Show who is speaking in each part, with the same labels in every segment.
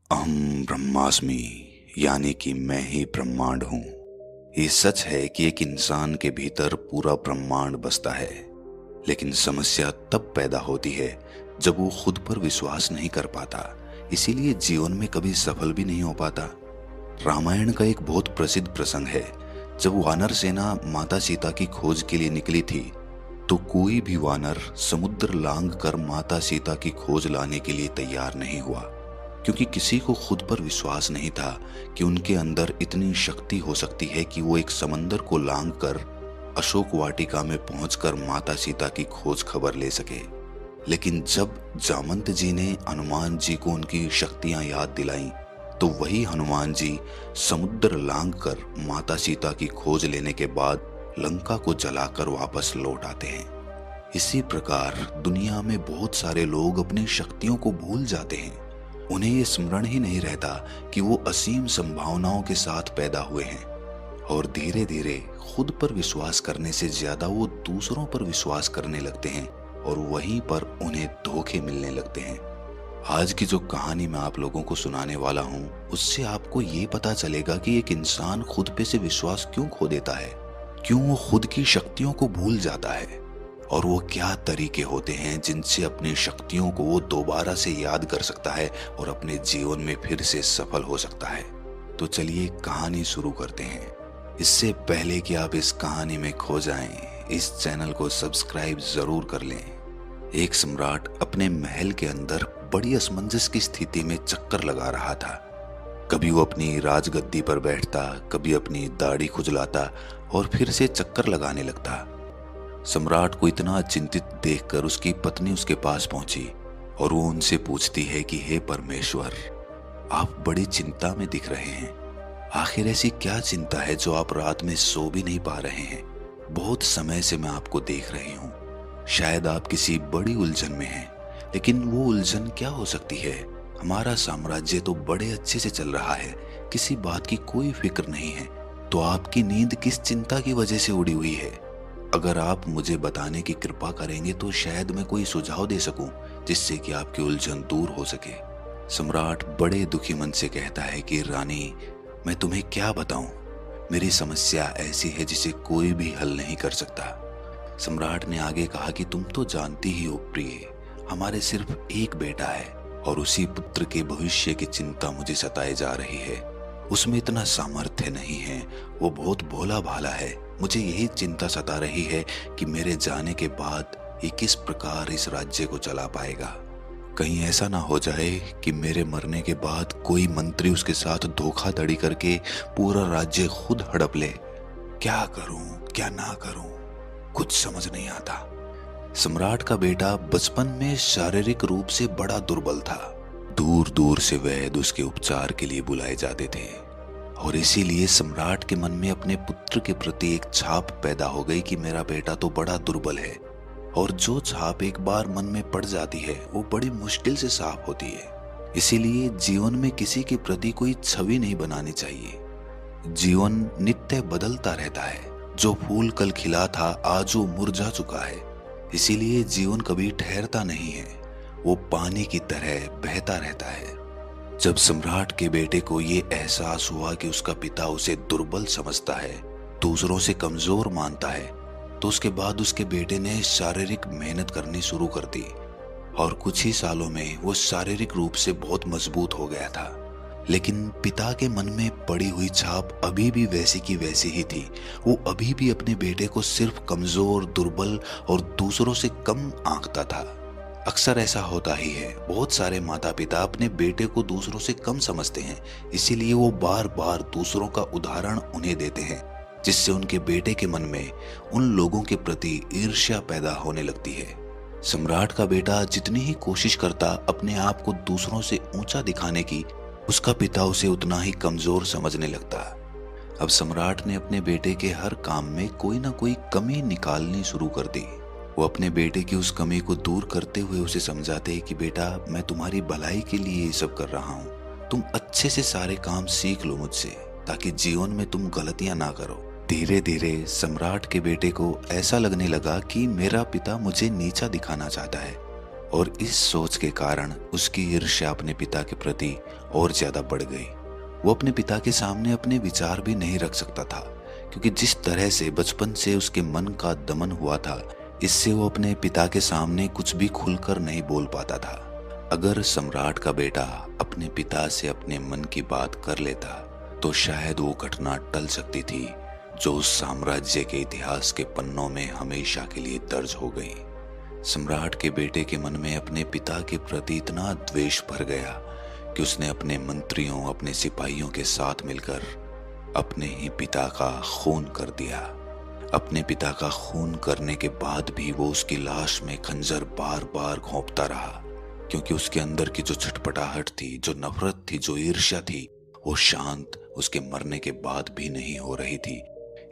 Speaker 1: अहम ब्रह्मास्मि, यानी कि मैं ही ब्रह्मांड हूँ। ये सच है कि एक इंसान के भीतर पूरा ब्रह्मांड बसता है, लेकिन समस्या तब पैदा होती है जब वो खुद पर विश्वास नहीं कर पाता। इसीलिए जीवन में कभी सफल भी नहीं हो पाता। रामायण का एक बहुत प्रसिद्ध प्रसंग है। जब वानर सेना माता सीता की खोज के लिए निकली थी, तो कोई भी वानर समुद्र लांघ कर माता सीता की खोज लाने के लिए तैयार नहीं हुआ, क्योंकि किसी को खुद पर विश्वास नहीं था कि उनके अंदर इतनी शक्ति हो सकती है कि वो एक समंदर को लांघ कर अशोक वाटिका में पहुंचकर माता सीता की खोज खबर ले सके। लेकिन जब जामंत जी ने हनुमान जी को उनकी शक्तियां याद दिलाईं, तो वही हनुमान जी समुद्र लांघ कर माता सीता की खोज लेने के बाद लंका को जलाकर वापस लौट आते हैं। इसी प्रकार दुनिया में बहुत सारे लोग अपनी शक्तियों को भूल जाते हैं। उन्हें ये स्मरण ही नहीं रहता कि वो असीम संभावनाओं के साथ पैदा हुए हैं, और धीरे धीरे खुद पर विश्वास करने से ज्यादा वो दूसरों पर विश्वास करने लगते हैं, और वहीं पर उन्हें धोखे मिलने लगते हैं। आज की जो कहानी मैं आप लोगों को सुनाने वाला हूँ, उससे आपको ये पता चलेगा कि एक इंसान खुद पे से विश्वास क्यों खो देता है, क्यों वो खुद की शक्तियों को भूल जाता है, और वो क्या तरीके होते हैं जिनसे अपनी शक्तियों को वो दोबारा से याद कर सकता है और अपने जीवन में फिर से सफल हो सकता है। तो चलिए कहानी शुरू करते हैं। इससे पहले कि आप इस कहानी में खो जाएं, इस चैनल को सब्सक्राइब जरूर कर लें। एक सम्राट अपने महल के अंदर बड़ी असमंजस की स्थिति में चक्कर लगा रहा था। कभी वो अपनी राजगद्दी पर बैठता, कभी अपनी दाढ़ी खुजलाता और फिर से चक्कर लगाने लगता। सम्राट को इतना चिंतित देखकर उसकी पत्नी उसके पास पहुंची और वो उनसे पूछती है कि हे परमेश्वर, आप बड़ी चिंता में दिख रहे हैं। आखिर ऐसी क्या चिंता है जो आप रात में सो भी नहीं पा रहे हैं? बहुत समय से मैं आपको देख रही हूँ। शायद आप किसी बड़ी उलझन में हैं, लेकिन वो उलझन क्या हो सकती है? हमारा साम्राज्य तो बड़े अच्छे से चल रहा है, किसी बात की कोई फिक्र नहीं है, तो आपकी नींद किस चिंता की वजह से उड़ी हुई है? अगर आप मुझे बताने की कृपा करेंगे तो शायद मैं कोई सुझाव दे सकूं, जिससे कि आपकी उलझन दूर हो सके। सम्राट बड़े दुखी मन से कहता है कि रानी, मैं तुम्हें क्या बताऊं, मेरी समस्या ऐसी है जिसे कोई भी हल नहीं कर सकता। सम्राट ने आगे कहा कि तुम तो जानती ही हो प्रिय, हमारे सिर्फ एक बेटा है, और उसी पुत्र के भविष्य की चिंता मुझे सताए जा रही है। उसमें इतना सामर्थ्य नहीं है, वो बहुत भोला भाला है। मुझे यही चिंता सता रही है कि मेरे जाने के बाद ये किस प्रकार इस राज्य को चला पाएगा। कहीं ऐसा ना हो जाए कि मेरे मरने के बाद कोई मंत्री उसके साथ धोखाधड़ी करके पूरा राज्य खुद हड़प ले। क्या करूं, क्या ना करूं, कुछ समझ नहीं आता। सम्राट का बेटा बचपन में शारीरिक रूप से बड़ा दुर्बल था। दूर दूर से वैद्य उसके उपचार के लिए बुलाए जाते थे, और इसीलिए सम्राट के मन में अपने पुत्र के प्रति एक छाप पैदा हो गई कि मेरा बेटा तो बड़ा दुर्बल है, और जो छाप एक बार मन में पड़ जाती है वो बड़ी मुश्किल से साफ होती है। इसीलिए जीवन में किसी के प्रति कोई छवि नहीं बनानी चाहिए। जीवन नित्य बदलता रहता है। जो फूल कल खिला था आज वो मुरझा चुका है। इसीलिए जीवन कभी ठहरता नहीं है, वो पानी की तरह बहता रहता है। जब सम्राट के बेटे को ये एहसास हुआ कि उसका पिता उसे दुर्बल समझता है, दूसरों से कमजोर मानता है, तो उसके बाद उसके बेटे ने शारीरिक मेहनत करनी शुरू कर दी, और कुछ ही सालों में वो शारीरिक रूप से बहुत मजबूत हो गया था। लेकिन पिता के मन में पड़ी हुई छाप अभी भी वैसी की वैसी ही थी। वो अभी भी अपने बेटे को सिर्फ कमजोर, दुर्बल और दूसरों से कम आंकता था। अक्सर ऐसा होता ही है, बहुत सारे माता पिता अपने बेटे को दूसरों से कम समझते हैं, इसीलिए वो बार बार दूसरों का उदाहरण उन्हें देते हैं, जिससे उनके बेटे के मन में उन लोगों के प्रति ईर्ष्या पैदा होने लगती है। सम्राट का बेटा जितनी ही कोशिश करता अपने आप को दूसरों से ऊंचा दिखाने की, उसका पिता उसे उतना ही कमजोर समझने लगता। अब सम्राट ने अपने बेटे के हर काम में कोई ना कोई कमी निकालनी शुरू कर दी। वो अपने बेटे की उस कमी को दूर करते हुए उसे समझाते कि बेटा, मैं तुम्हारी भलाई के लिए ये सब कर रहा हूँ। तुम अच्छे से सारे काम सीख लो मुझसे, ताकि जीवन में तुम गलतियां ना करो। धीरे धीरे सम्राट के बेटे को ऐसा लगने लगा कि मेरा पिता मुझे नीचा दिखाना चाहता है, और इस सोच के कारण उसकी ईर्ष्या अपने पिता के प्रति और ज्यादा बढ़ गई। वो अपने पिता के सामने अपने विचार भी नहीं रख सकता था, क्योंकि जिस तरह से बचपन से उसके मन का दमन हुआ था, इससे वो अपने पिता के सामने कुछ भी खुलकर नहीं बोल पाता था। अगर सम्राट का बेटा अपने पिता से अपने मन की बात कर लेता तो शायद वो घटना टल सकती थी जो उस साम्राज्य के इतिहास के पन्नों में हमेशा के लिए दर्ज हो गई। सम्राट के बेटे के मन में अपने पिता के प्रति इतना द्वेष भर गया कि उसने अपने मंत्रियों, अपने सिपाहियों के साथ मिलकर अपने ही पिता का खून कर दिया। अपने पिता का खून करने के बाद भी वो उसकी लाश में खंजर बार बार घोंपता रहा, क्योंकि उसके अंदर की जो छटपटाहट थी, जो नफरत थी, जो ईर्ष्या थी, वो शांत उसके मरने के बाद भी नहीं हो रही थी।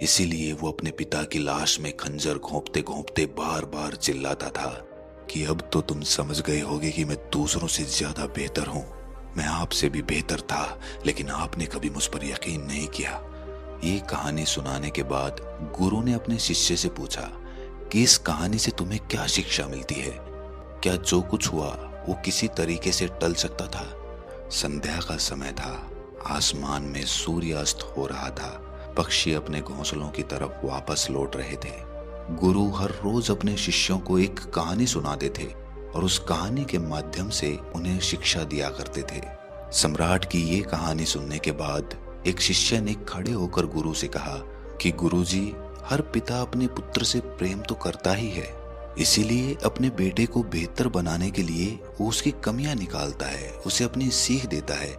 Speaker 1: इसीलिए वो अपने पिता की लाश में खंजर घोंपते घोंपते बार बार चिल्लाता था कि अब तो तुम समझ गए होगे कि मैं दूसरों से ज्यादा बेहतर हूं। मैं आपसे भी बेहतर था, लेकिन आपने कभी मुझ पर यकीन नहीं किया। ये कहानी सुनाने के बाद गुरु ने अपने शिष्य से पूछा कि इस कहानी से तुम्हें क्या शिक्षा मिलती है? क्या जो कुछ हुआ वो किसी तरीके से टल सकता था? संध्या का समय था, आसमान में सूर्यास्त हो रहा था, पक्षी अपने घोंसलों की तरफ वापस लौट रहे थे। गुरु हर रोज अपने शिष्यों को एक कहानी सुनाते थे और उस कहानी के माध्यम से उन्हें शिक्षा दिया करते थे। सम्राट की ये कहानी सुनने के बाद एक शिष्य ने खड़े होकर गुरु से कहा कि गुरुजी, हर पिता अपने पुत्र से प्रेम तो करता ही है, इसीलिए अपने बेटे को बेहतर बनाने के लिए वो उसकी कमियां निकालता है, उसे अपनी सीख देता है,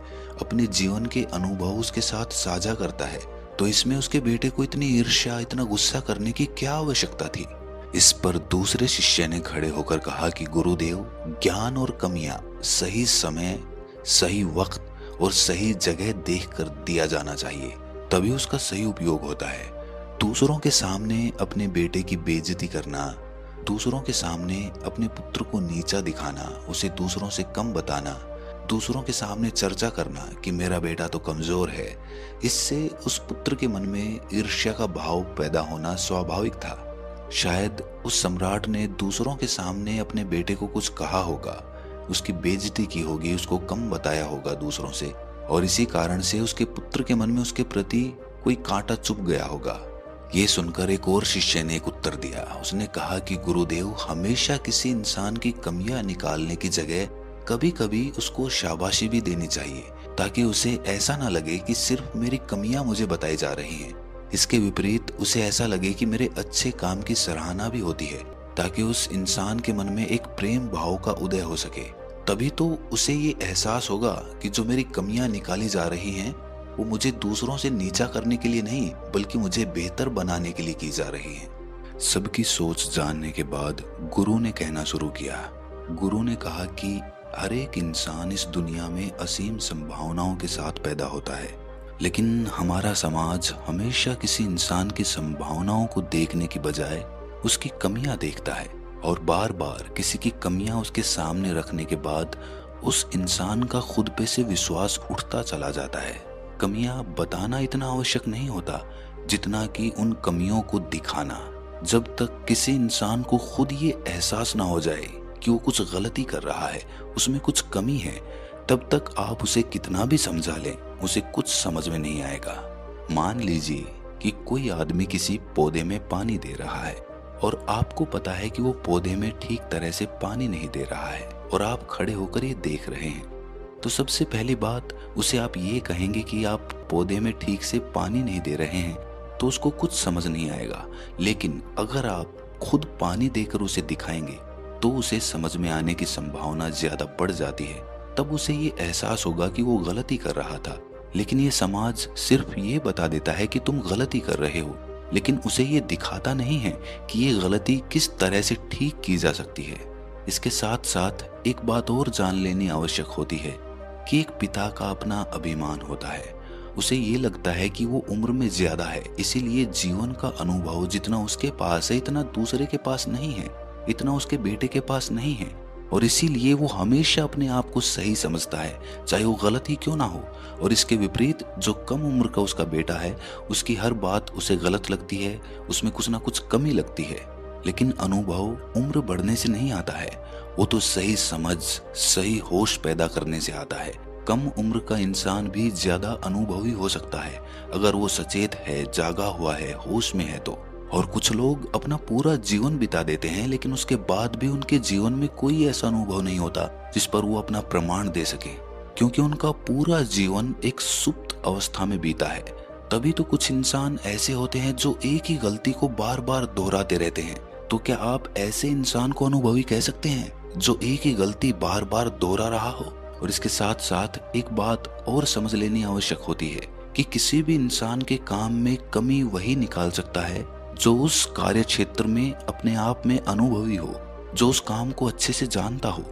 Speaker 1: अपने जीवन के अनुभव उसके साथ साझा करता है। तो इसमें उसके बेटे को इतनी ईर्ष्या, इतना गुस्सा करने की क्या आवश्यकता थी? इस पर दूसरे शिष्य ने खड़े होकर कहा कि गुरुदेव, ज्ञान और कमियां सही समय, सही वक्त और सही जगह देखकर दिया जाना चाहिए, तभी उसका सही उपयोग होता है। दूसरों के सामने अपने बेटे की बेइज्जती करना, दूसरों के सामने अपने पुत्र को नीचा दिखाना, उसे दूसरों से कम बताना, दूसरों के सामने चर्चा करना कि मेरा बेटा तो कमजोर है, इससे उस पुत्र के मन में ईर्ष्या का भाव पैदा होना स्वाभाविक था। शायद उस सम्राट ने दूसरों के सामने अपने बेटे को कुछ कहा होगा, उसकी बेइज्जती की होगी, उसको कम बताया होगा दूसरों से, और इसी कारण से उसके पुत्र के मन में उसके प्रति कोई कांटा चुभ गया होगा। ये सुनकर एक और शिष्य ने एक उत्तर दिया। उसने कहा कि गुरुदेव, हमेशा किसी इंसान की कमियां निकालने की जगह कभी कभी उसको शाबाशी भी देनी चाहिए, ताकि उसे ऐसा ना लगे कि सिर्फ मेरी कमियां मुझे बताई जा रही हैं। इसके विपरीत उसे ऐसा लगे कि मेरे अच्छे काम की सराहना भी होती है, ताकि उस इंसान के मन में एक प्रेम भाव का उदय हो सके। तभी तो उसे ये एहसास होगा कि जो मेरी कमियां निकाली जा रही हैं वो मुझे दूसरों से नीचा करने के लिए नहीं, बल्कि मुझे बेहतर बनाने के लिए की जा रही हैं। सबकी सोच जानने के बाद गुरु ने कहना शुरू किया। गुरु ने कहा कि हर एक इंसान इस दुनिया में असीम संभावनाओं के साथ पैदा होता है, लेकिन हमारा समाज हमेशा किसी इंसान की संभावनाओं को देखने की बजाय उसकी कमियां देखता है, और बार बार किसी की कमियां उसके सामने रखने के बाद उस इंसान का खुद पे से विश्वास उठता चला जाता है। कमियां बताना इतना आवश्यक नहीं होता जितना कि उन कमियों को दिखाना। जब तक किसी इंसान को खुद ये एहसास ना हो जाए कि वो कुछ गलती कर रहा है, उसमें कुछ कमी है, तब तक आप उसे कितना भी समझा लें, उसे कुछ समझ में नहीं आएगा। मान लीजिए कि कोई आदमी किसी पौधे में पानी दे रहा है और आपको पता है कि वो पौधे में ठीक तरह से पानी नहीं दे रहा है, और आप खड़े होकर ये देख रहे हैं, तो सबसे पहली बात उसे आप ये कहेंगे कि आप पौधे में ठीक से पानी नहीं दे रहे हैं, तो उसको कुछ समझ नहीं आएगा। लेकिन अगर आप खुद पानी देकर उसे दिखाएंगे तो उसे समझ में आने की संभावना ज्यादा बढ़ जाती है। तब उसे ये एहसास होगा कि वो गलती कर रहा था। लेकिन ये समाज सिर्फ ये बता देता है कि तुम गलती कर रहे हो, लेकिन उसे ये दिखाता नहीं है कि ये गलती किस तरह से ठीक की जा सकती है। इसके साथ साथ एक बात और जान लेनी आवश्यक होती है कि एक पिता का अपना अभिमान होता है। उसे ये लगता है कि वो उम्र में ज्यादा है, इसीलिए जीवन का अनुभव जितना उसके पास है इतना दूसरे के पास नहीं है, इतना उसके बेटे के पास नहीं है, और इसीलिए वो हमेशा अपने आप को सही समझता है, चाहे वो गलत ही क्यों ना हो। और इसके विपरीत जो कम उम्र का उसका बेटा है, उसकी हर बात उसे गलत लगती है, उसमें कुछ ना कुछ कमी लगती है। लेकिन अनुभव उम्र बढ़ने से नहीं आता है, वो तो सही समझ, सही होश पैदा करने से आता है। कम उम्र का इंसान भी ज्यादा अनुभवी हो सकता है अगर वो सचेत है, जागा हुआ है, होश में है तो। और कुछ लोग अपना पूरा जीवन बिता देते हैं लेकिन उसके बाद भी उनके जीवन में कोई ऐसा अनुभव नहीं होता जिस पर वो अपना प्रमाण दे सके, क्योंकि उनका पूरा जीवन एक सुप्त अवस्था में बीता है। तभी तो कुछ इंसान ऐसे होते हैं जो एक ही गलती को बार बार दोहराते रहते हैं। तो क्या आप ऐसे इंसान को अनुभवी कह सकते हैं जो एक ही गलती बार बार दोहरा रहा हो? और इसके साथ साथ एक बात और समझ लेनी आवश्यक होती है कि किसी भी इंसान के काम में कमी वही निकाल सकता है जो उस कार्य क्षेत्र में अपने आप में अनुभवी हो, जो उस काम को अच्छे से जानता हो।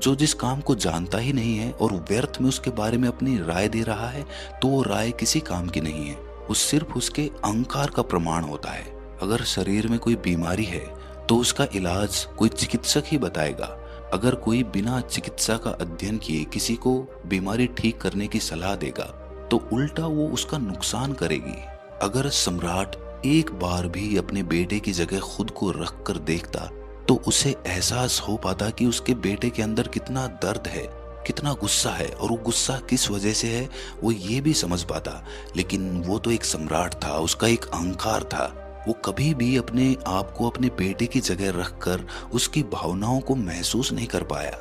Speaker 1: जो जिस काम को जानता ही नहीं है और व्यर्थ में उसके बारे में अपनी राय दे रहा है, तो वो राय किसी काम की नहीं है, वो सिर्फ उसके अहंकार का प्रमाण होता है। अगर शरीर में कोई बीमारी है तो उसका इलाज कोई चिकित्सक ही बताएगा। अगर कोई बिना चिकित्सा का अध्ययन किए किसी को बीमारी ठीक करने की सलाह देगा तो उल्टा वो उसका नुकसान करेगी। अगर सम्राट एक बार भी अपने बेटे की जगह खुद को रख कर देखता तो उसे एहसास हो पाता कि उसके बेटे के अंदर कितना दर्द है, कितना गुस्सा है, और वो गुस्सा किस वजह से है वो ये भी समझ पाता। लेकिन वो तो एक सम्राट था, उसका एक अहंकार था। वो कभी भी अपने आप को अपने बेटे की जगह रखकर उसकी भावनाओं को महसूस नहीं कर पाया।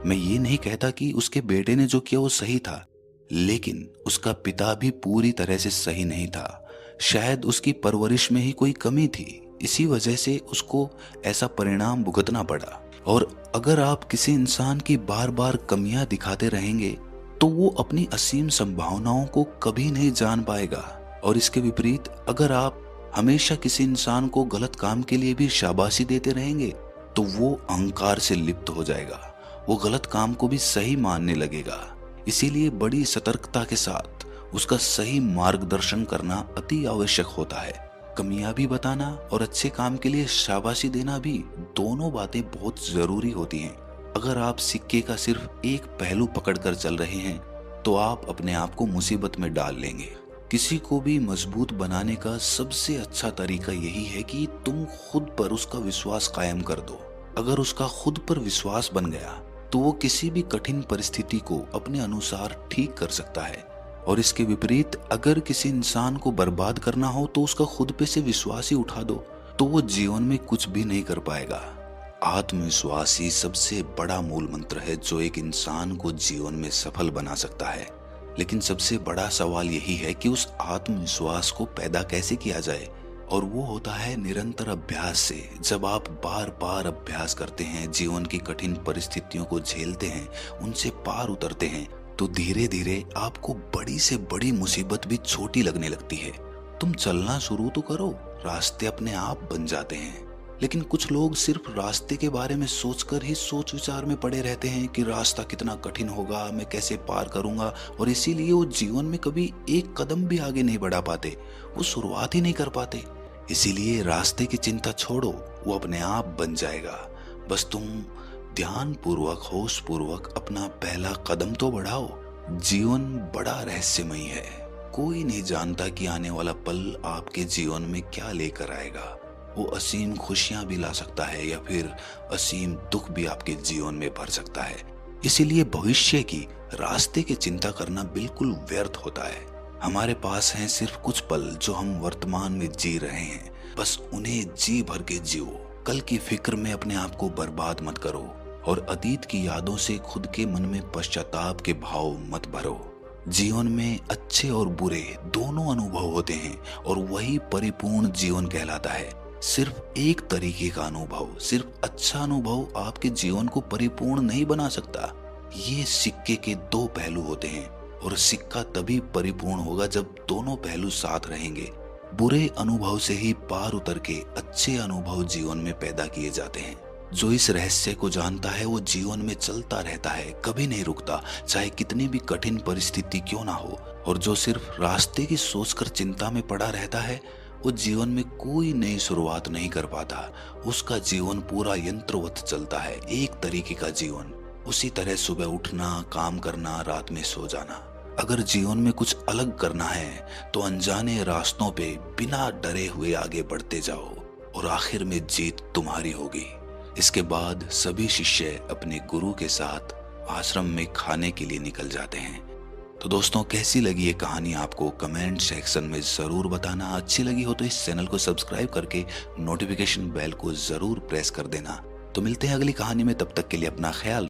Speaker 1: मैं ये नहीं कहता कि उसके बेटे ने जो किया वो सही था, लेकिन उसका पिता भी पूरी तरह से सही नहीं था। शायद उसकी परवरिश में ही कोई कमी थी, इसी वजह से उसको ऐसा परिणाम भुगतना पड़ा। और अगर आप किसी इंसान की बार बार कमियां दिखाते रहेंगे तो वो अपनी असीम संभावनाओं को कभी नहीं जान पाएगा। और इसके विपरीत अगर आप हमेशा किसी इंसान को गलत काम के लिए भी शाबाशी देते रहेंगे तो वो अहंकार से लिप्त हो जाएगा, वो गलत काम को भी सही मानने लगेगा। इसीलिए बड़ी सतर्कता के साथ उसका सही मार्गदर्शन करना अति आवश्यक होता है। कमियां भी बताना और अच्छे काम के लिए शाबाशी देना भी, दोनों बातें बहुत जरूरी होती हैं। अगर आप सिक्के का सिर्फ एक पहलू पकड़कर चल रहे हैं तो आप अपने आप को मुसीबत में डाल लेंगे। किसी को भी मजबूत बनाने का सबसे अच्छा तरीका यही है कि तुम खुद पर उसका विश्वास कायम कर दो। अगर उसका खुद पर विश्वास बन गया तो वो किसी भी कठिन परिस्थिति को अपने अनुसार ठीक कर सकता है। और इसके विपरीत अगर किसी इंसान को बर्बाद करना हो तो उसका खुद पे से विश्वास ही उठा दो तो वो जीवन में कुछ भी नहीं कर पाएगा। आत्मविश्वास ही सबसे बड़ा मूल मंत्र है जो एक इंसान को जीवन में सफल बना सकता है। लेकिन सबसे बड़ा सवाल यही है कि उस आत्मविश्वास को पैदा कैसे किया जाए, और वो होता है निरंतर अभ्यास से। जब आप बार बार अभ्यास करते हैं, जीवन की कठिन परिस्थितियों को झेलते हैं, उनसे पार उतरते हैं, तो धीरे धीरे आपको बड़ी से बड़ी मुसीबत भी छोटी लगने लगती है। तुम चलना शुरू तो करो, रास्ते अपने आप बन जाते हैं। लेकिन कुछ लोग सिर्फ रास्ते के बारे में सोचकर ही सोच विचार में पड़े रहते हैं कि रास्ता कितना कठिन होगा, मैं कैसे पार करूंगा, और इसीलिए वो जीवन में कभी एक कदम भी आगे नहीं बढ़ा पाते, वो शुरुआत ही नहीं कर पाते। इसीलिए रास्ते की चिंता छोड़ो, वो अपने आप बन जाएगा। बस तुम ध्यान पूर्वक, होश पूर्वक अपना पहला कदम तो बढ़ाओ। जीवन बड़ा रहस्यमयी है, कोई नहीं जानता कि आने वाला पल आपके जीवन में क्या लेकर आएगा। वो असीम खुशियां भी ला सकता है या फिर असीम दुख भी आपके जीवन में भर सकता है। इसीलिए भविष्य की रास्ते की चिंता करना बिल्कुल व्यर्थ होता है। हमारे पास हैं सिर्फ कुछ पल जो हम वर्तमान में जी रहे हैं, बस उन्हें जी भर के जियो। कल की फिक्र में अपने आप को बर्बाद मत करो और अतीत की यादों से खुद के मन में पश्चाताप के भाव मत भरो। जीवन में अच्छे और बुरे दोनों अनुभव होते हैं और वही परिपूर्ण जीवन कहलाता है। सिर्फ एक तरीके का अनुभव, सिर्फ अच्छा अनुभव आपके जीवन को परिपूर्ण नहीं बना सकता। ये सिक्के के दो पहलू होते हैं और सिक्का तभी परिपूर्ण होगा जब दोनों पहलू साथ रहेंगे। बुरे अनुभव से ही पार उतर के अच्छे अनुभव जीवन में पैदा किए जाते हैं। जो इस रहस्य को जानता है वो जीवन में चलता रहता है, कभी नहीं रुकता, चाहे कितनी भी कठिन परिस्थिति क्यों ना हो। और जो सिर्फ रास्ते की सोचकर चिंता में पड़ा रहता है वो जीवन में कोई नई शुरुआत नहीं कर पाता। उसका जीवन पूरा यंत्रवत चलता है, एक तरीके का जीवन। उसी तरह सुबह उठना, काम करना, रात में सो जाना। अगर जीवन में कुछ अलग करना है तो अनजाने रास्तों पे बिना डरे हुए आगे बढ़ते जाओ और आखिर में जीत तुम्हारी होगी। इसके बाद सभी शिष्य अपने गुरु के साथ आश्रम में खाने के लिए निकल जाते हैं। तो दोस्तों, कैसी लगी ये कहानी आपको कमेंट सेक्शन में ज़रूर बताना। अच्छी लगी हो तो इस चैनल को सब्सक्राइब करके नोटिफिकेशन बेल को ज़रूर प्रेस कर देना। तो मिलते हैं अगली कहानी में, तब तक के लिए अपना ख्याल